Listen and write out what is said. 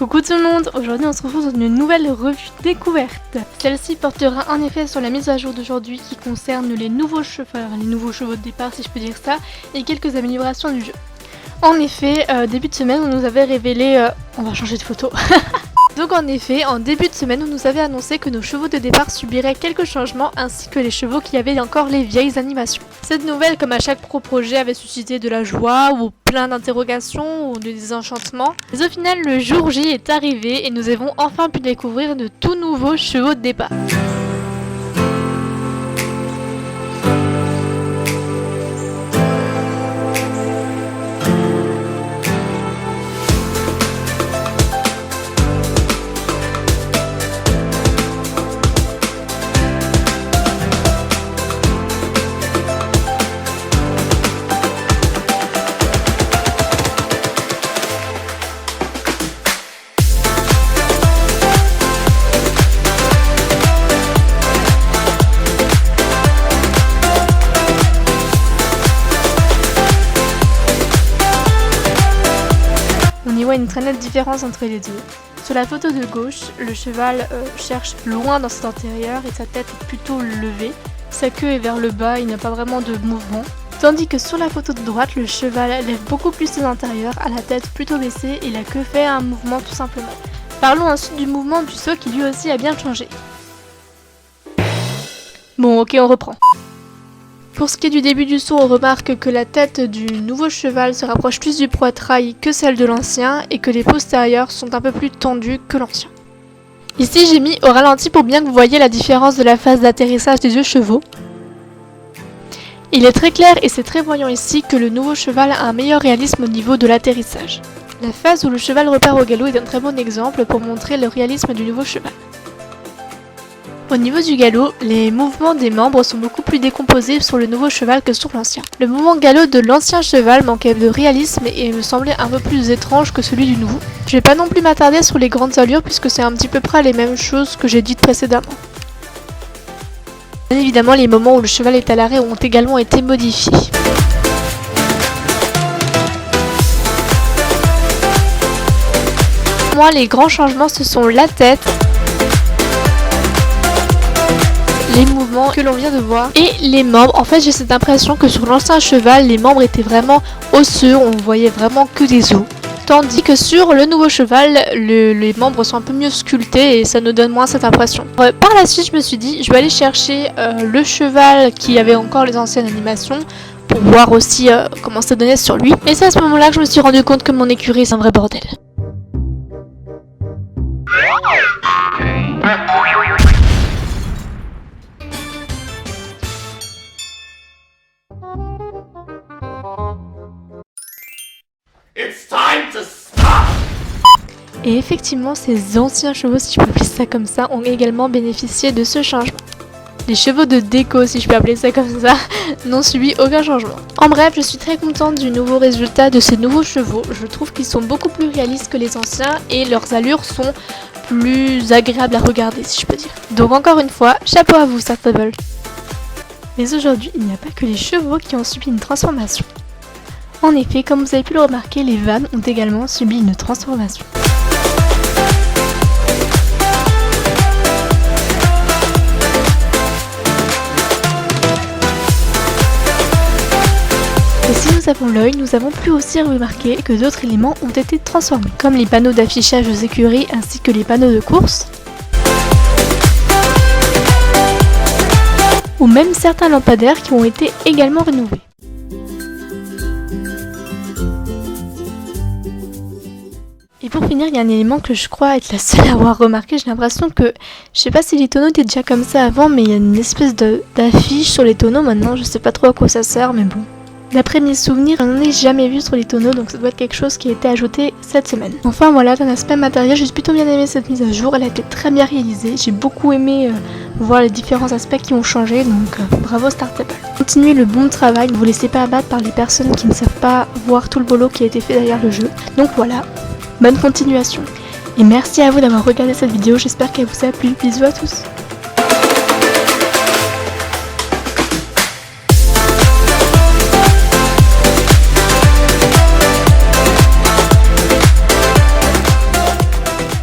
Coucou tout le monde, aujourd'hui on se retrouve dans une nouvelle revue découverte. Celle-ci portera en effet sur la mise à jour d'aujourd'hui qui concerne les nouveaux chevaux de départ si je peux dire ça, et quelques améliorations du jeu. En effet, début de semaine on nous avait révélé... on va changer de photo. Donc en effet, en début de semaine on nous avait annoncé que nos chevaux de départ subiraient quelques changements ainsi que les chevaux qui avaient encore les vieilles animations. Cette nouvelle, comme à chaque projet, avait suscité de la joie ou plein d'interrogations ou de désenchantements. Mais au final, le jour J est arrivé et nous avons enfin pu découvrir de tout nouveaux chevaux de départ. On y voit une très nette différence entre les deux. Sur la photo de gauche, le cheval cherche loin dans cet antérieur et sa tête est plutôt levée. Sa queue est vers le bas, il n'a pas vraiment de mouvement. Tandis que sur la photo de droite, le cheval lève beaucoup plus ses antérieurs, a la tête plutôt baissée et la queue fait un mouvement tout simplement. Parlons ensuite du mouvement du saut qui lui aussi a bien changé. Bon, ok, on reprend. Pour ce qui est du début du saut, on remarque que la tête du nouveau cheval se rapproche plus du poitrail que celle de l'ancien et que les postérieurs sont un peu plus tendus que l'ancien. Ici j'ai mis au ralenti pour bien que vous voyez la différence de la phase d'atterrissage des deux chevaux. Il est très clair et c'est très voyant ici que le nouveau cheval a un meilleur réalisme au niveau de l'atterrissage. La phase où le cheval repart au galop est un très bon exemple pour montrer le réalisme du nouveau cheval. Au niveau du galop, les mouvements des membres sont beaucoup plus décomposés sur le nouveau cheval que sur l'ancien. Le mouvement galop de l'ancien cheval manquait de réalisme et me semblait un peu plus étrange que celui du nouveau. Je vais pas non plus m'attarder sur les grandes allures puisque c'est un petit peu près les mêmes choses que j'ai dites précédemment. Bien évidemment, les moments où le cheval est à l'arrêt ont également été modifiés. Pour moi, les grands changements ce sont la tête, les mouvements que l'on vient de voir et les membres. En fait, j'ai cette impression que sur l'ancien cheval, les membres étaient vraiment osseux, on voyait vraiment que des os. Tandis que sur le nouveau cheval, les membres sont un peu mieux sculptés et ça nous donne moins cette impression. Par la suite, je me suis dit, je vais aller chercher le cheval qui avait encore les anciennes animations pour voir aussi comment ça donnait sur lui. Et c'est à ce moment-là que je me suis rendu compte que mon écurie, c'est un vrai bordel. It's time to stop! Et effectivement, ces anciens chevaux, si je peux appeler ça comme ça, ont également bénéficié de ce changement. Les chevaux de déco, si je peux appeler ça comme ça, n'ont subi aucun changement. En bref, je suis très contente du nouveau résultat de ces nouveaux chevaux. Je trouve qu'ils sont beaucoup plus réalistes que les anciens et leurs allures sont plus agréables à regarder, si je peux dire. Donc encore une fois, chapeau à vous, Startable. Mais aujourd'hui, il n'y a pas que les chevaux qui ont subi une transformation. En effet, comme vous avez pu le remarquer, les vannes ont également subi une transformation. Et si nous avons l'œil, nous avons pu aussi remarquer que d'autres éléments ont été transformés, comme les panneaux d'affichage aux écuries ainsi que les panneaux de course, ou même certains lampadaires qui ont été également rénovés. Et pour finir, il y a un élément que je crois être la seule à avoir remarqué. J'ai l'impression que, je sais pas si les tonneaux étaient déjà comme ça avant, mais il y a une espèce d'affiche sur les tonneaux maintenant. Je sais pas trop à quoi ça sert, mais bon. D'après mes souvenirs, je n'en ai jamais vu sur les tonneaux, donc ça doit être quelque chose qui a été ajouté cette semaine. Enfin voilà, d'un aspect matériel, j'ai plutôt bien aimé cette mise à jour. Elle a été très bien réalisée. J'ai beaucoup aimé voir les différents aspects qui ont changé, donc bravo Startable. Continuez le bon travail, ne vous laissez pas abattre par les personnes qui ne savent pas voir tout le boulot qui a été fait derrière le jeu. Donc voilà. Bonne continuation. Et merci à vous d'avoir regardé cette vidéo, j'espère qu'elle vous a plu. Bisous à tous.